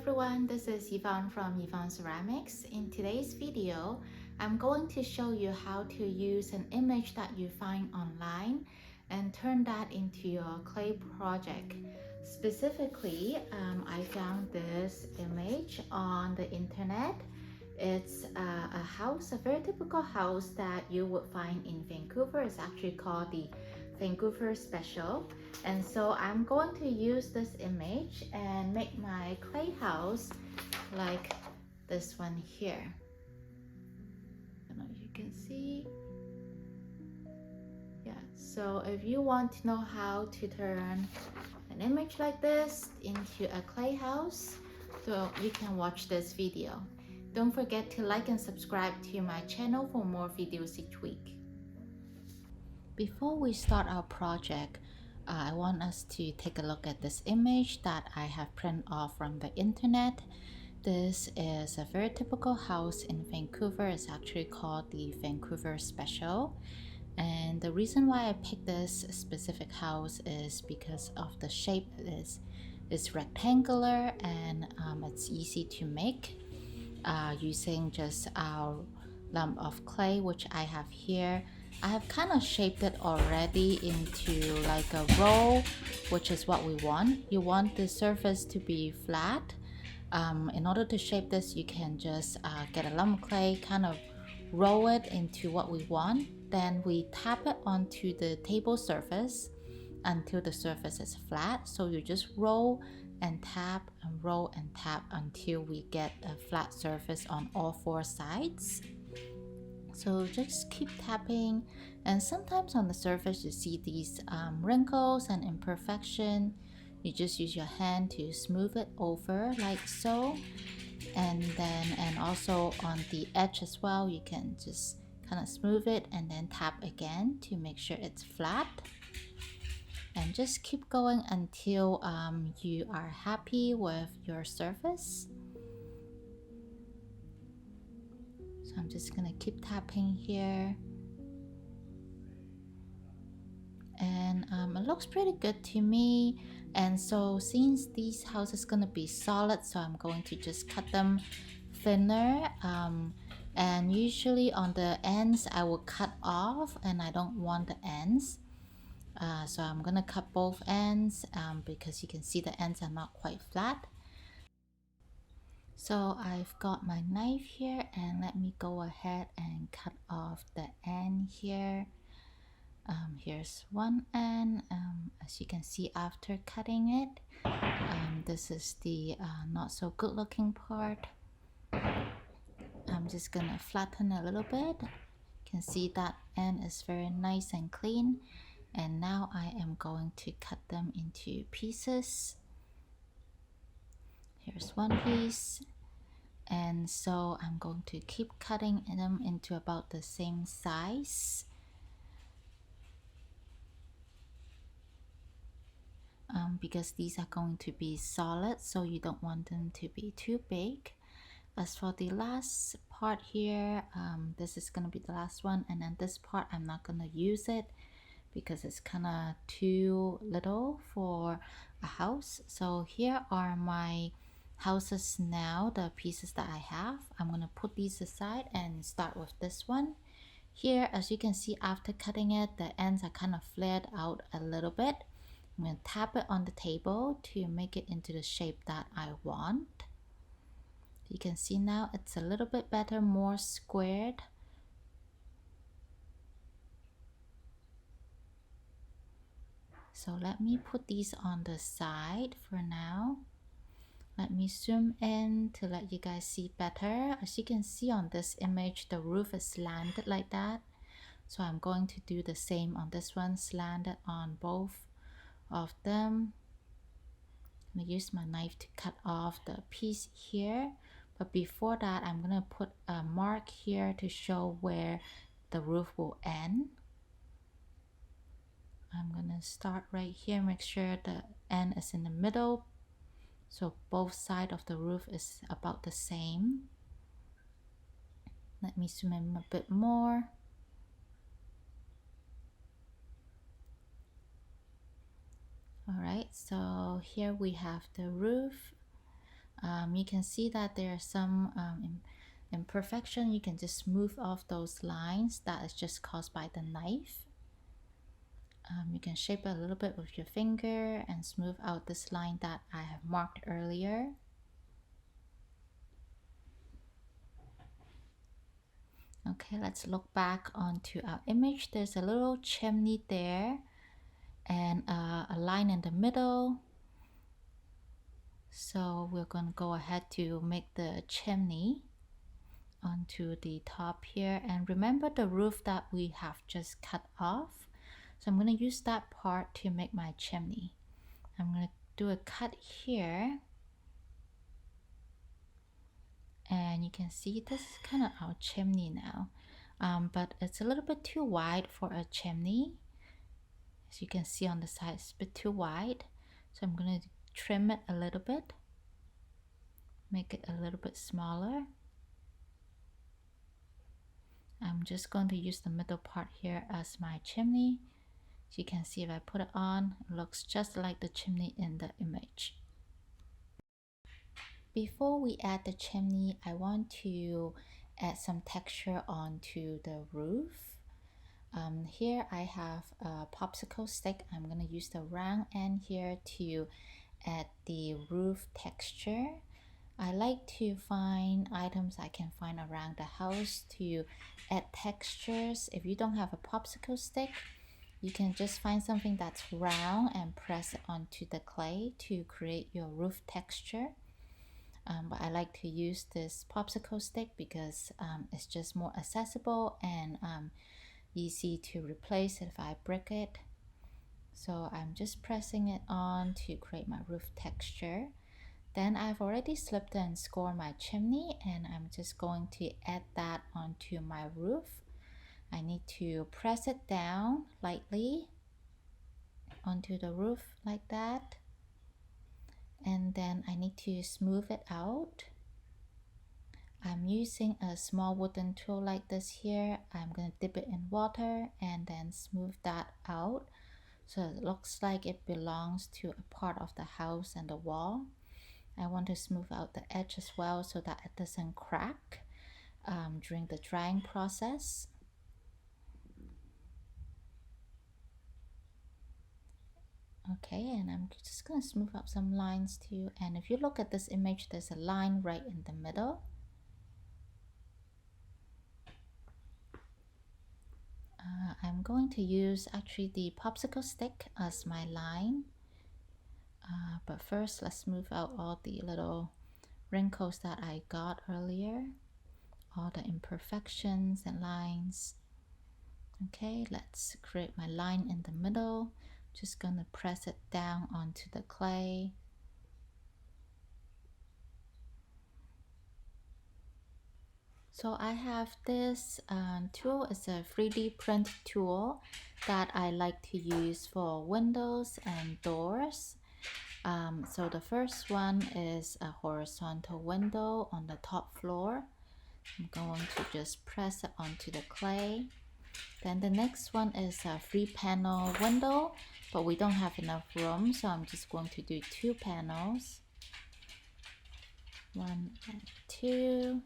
everyone, this is Yvonne from Yvonne Ceramics. In today's video, I'm going to show you how to use an image that you find online and turn that into your clay project. Specifically, I found this image on the internet. It's a house, a very typical house that you would find in Vancouver. It's actually called the Vancouver Special. And so I'm going to use this image and make my clay house like this one here. I don't know if you can see. Yeah, so if you want to know how to turn an image like this into a clay house, so you can watch this video. Don't forget to like and subscribe to my channel for more videos each week. Before we start our project, I want us to take a look at this image that I have printed off from the internet. This is a very typical house in Vancouver. It's actually called the Vancouver Special. And the reason why I picked this specific house is because of the shape. It's rectangular and it's easy to make using just our lump of clay, which I have here. I have kind of shaped it already into like a roll, which is what we want. You want the surface to be flat. In order to shape this, you can just get a lump of clay, kind of roll it into what we want. Then we tap it onto the table surface until the surface is flat. So you just roll and tap and roll and tap until we get a flat surface on all four sides. So just keep tapping, and sometimes on the surface you see these wrinkles and imperfection. You just use your hand to smooth it over like so, and also on the edge as well, you can just kind of smooth it and then tap again to make sure it's flat. And just keep going until you are happy with your surface. So I'm just gonna keep tapping here, and it looks pretty good to me. And so since these houses gonna be solid, so I'm going to just cut them thinner, and usually on the ends I will cut off, and I don't want the ends. So I'm gonna cut both ends because you can see the ends are not quite flat. So I've got my knife here, and let me go ahead and cut off the end here. Here's one end. As you can see after cutting it, this is the not so good looking part. I'm just gonna flatten a little bit. You can see that end is very nice and clean. And now I am going to cut them into pieces. Here's one piece. And so I'm going to keep cutting them into about the same size. Because these are going to be solid, so you don't want them to be too big. As for the last part here, this is going to be the last one, and then this part I'm not going to use it because it's kind of too little for a house. So here are my houses now, the pieces that I have. I'm going to put these aside and start with this one. Here, as you can see, after cutting it, the ends are kind of flared out a little bit. I'm going to tap it on the table to make it into the shape that I want. You can see now it's a little bit better, more squared. So let me put these on the side for now. Let me zoom in to let you guys see better. As you can see on this image, the roof is slanted like that. So I'm going to do the same on this one, slanted on both of them. I'm going to use my knife to cut off the piece here. But before that, I'm going to put a mark here to show where the roof will end. I'm going to start right here, make sure the end is in the middle, so both sides of the roof is about the same. Let me zoom in a bit more. Alright, so here we have the roof. You can see that there are some imperfection. You can just smooth off those lines that is just caused by the knife. You can shape it a little bit with your finger and smooth out this line that I have marked earlier. Okay, let's look back onto our image. There's a little chimney there and a line in the middle. So we're going to go ahead to make the chimney onto the top here, and remember the roof that we have just cut off. So I'm going to use that part to make my chimney. I'm going to do a cut here, and you can see this is kind of our chimney now, but it's a little bit too wide for a chimney. As you can see on the side, it's a bit too wide, so I'm going to trim it a little bit, make it a little bit smaller. I'm just going to use the middle part here as my chimney. So you can see if I put it on, it looks just like the chimney in the image. Before we add the chimney, I want to add some texture onto the roof. Here I have a popsicle stick. I'm going to use the round end here to add the roof texture. I like to find items I can find around the house to add textures. If you don't have a popsicle stick, you can just find something that's round and press it onto the clay to create your roof texture. But I like to use this popsicle stick because it's just more accessible and easy to replace if I break it. So I'm just pressing it on to create my roof texture. Then I've already slipped and scored my chimney, and I'm just going to add that onto my roof. I need to press it down lightly onto the roof like that, and then I need to smooth it out. I'm using a small wooden tool like this here. I'm going to dip it in water and then smooth that out so it looks like it belongs to a part of the house and the wall. I want to smooth out the edge as well so that it doesn't crack during the drying process. Okay, and I'm just going to smooth out some lines too. And if you look at this image, there's a line right in the middle. I'm going to use actually the popsicle stick as my line. But first, let's smooth out all the little wrinkles that I got earlier, all the imperfections and lines. Okay, let's create my line in the middle. Just gonna press it down onto the clay. So I have this tool. It's a 3D print tool that I like to use for windows and doors. So the first one is a horizontal window on the top floor. I'm going to just press it onto the clay. Then the next one is a 3-panel window, but we don't have enough room, so I'm just going to do 2 panels. 1 and 2.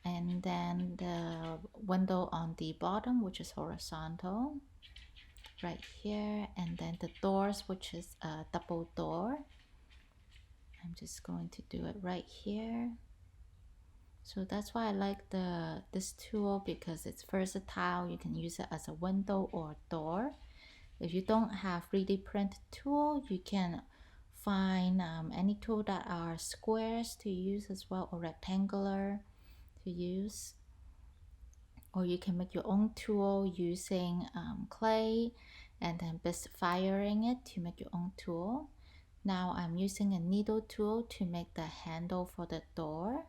And then the window on the bottom, which is horizontal, right here. And then the doors, which is a double door. I'm just going to do it right here. So that's why I like this tool, because it's versatile. You can use it as a window or door. If you don't have 3D print tool, you can find any tool that are squares to use as well, or rectangular to use. Or you can make your own tool using clay and then firing it to make your own tool. Now I'm using a needle tool to make the handle for the door.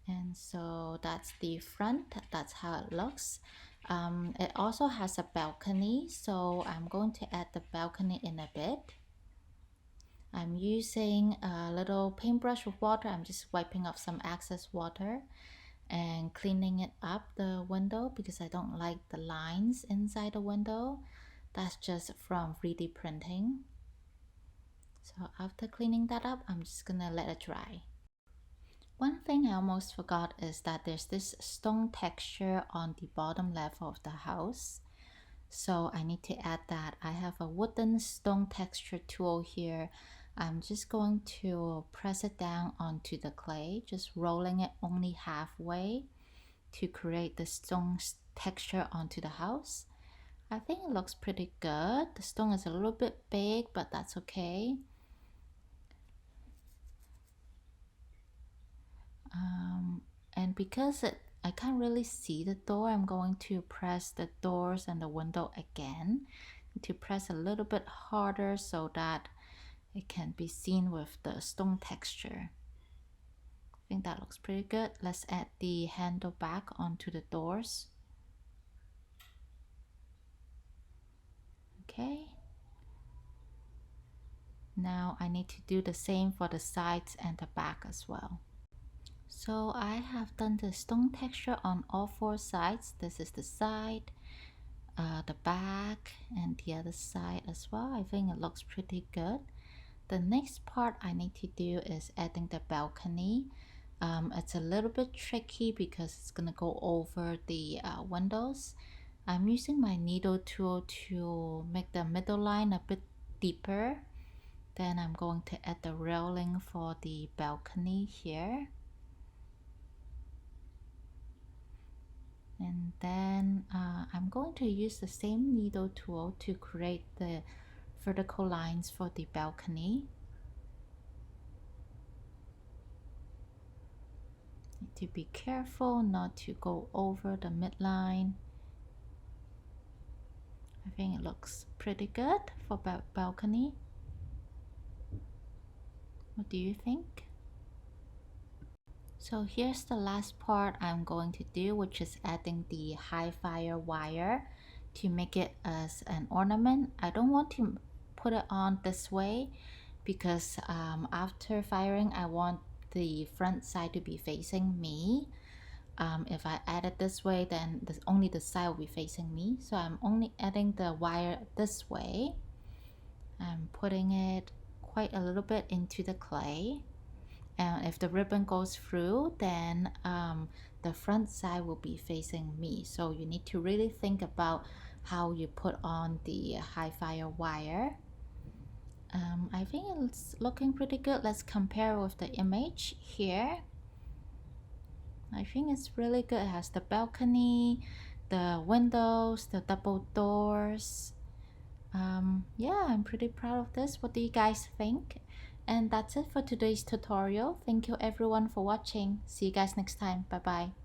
And so that's the front, that's how it looks. It also has a balcony, so I'm going to add the balcony in a bit. I'm using a little paintbrush with water. I'm just wiping off some excess water and cleaning it up the window because I don't like the lines inside the window. That's just from 3D printing. So after cleaning that up, I'm just gonna let it dry. One thing I almost forgot is that there's this stone texture on the bottom level of the house. So I need to add that. I have a wooden stone texture tool here. I'm just going to press it down onto the clay, just rolling it only halfway to create the stone texture onto the house. I think it looks pretty good. The stone is a little bit big, but that's okay. And because I can't really see the door, I'm going to press the doors and the window again to press a little bit harder so that it can be seen with the stone texture. I think that looks pretty good. Let's add the handle back onto the doors. Okay. Now I need to do the same for the sides and the back as well. So I have done the stone texture on all four sides. This is the side, the back, and the other side as well. I think it looks pretty good. The next part I need to do is adding the balcony. It's a little bit tricky because it's gonna go over the windows. I'm using my needle tool to make the middle line a bit deeper. Then I'm going to add the railing for the balcony here. And then I'm going to use the same needle tool to create the vertical lines for the balcony. Need to be careful not to go over the midline. I think it looks pretty good for balcony. What do you think? So here's the last part I'm going to do, which is adding the high fire wire to make it as an ornament. I don't want to put it on this way because after firing I want the front side to be facing me. If I add it this way, then only the side will be facing me. So I'm only adding the wire this way. I'm putting it quite a little bit into the clay. And if the ribbon goes through, then the front side will be facing me. So you need to really think about how you put on the high fire wire. I think it's looking pretty good. Let's compare with the image here. I think it's really good. It has the balcony, the windows, the double doors. Yeah, I'm pretty proud of this. What do you guys think? And that's it for today's tutorial. Thank you everyone for watching. See you guys next time. Bye bye.